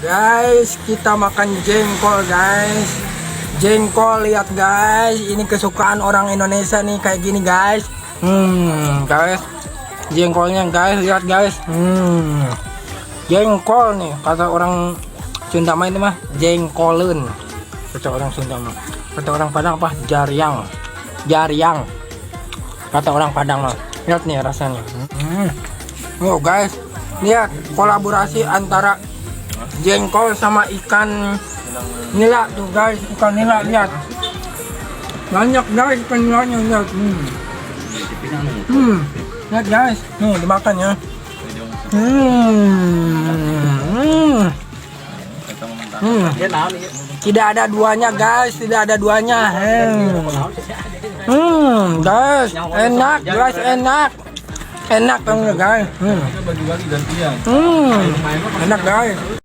Guys, kita makan jengkol guys. Jengkol, lihat guys. Ini kesukaan orang Indonesia nih, kayak gini guys. Guys, jengkolnya guys, lihat guys. Jengkol nih, kata orang Sunda mah ini mah jengkolen. Kata orang Sunda mah. Kata orang Padang apa? Jaryang. Jaryang. Kata orang Padang mah. Lihat nih rasanya. Oh guys, lihat kolaborasi antara jengkol sama ikan nila tuh guys, ikan nila, lihat banyak guys ikan nilanya, lihat. Lihat guys, nih dimakan ya. Tidak ada duanya guys, tidak ada duanya. Guys, enak guys, enak banget guys. Enak guys.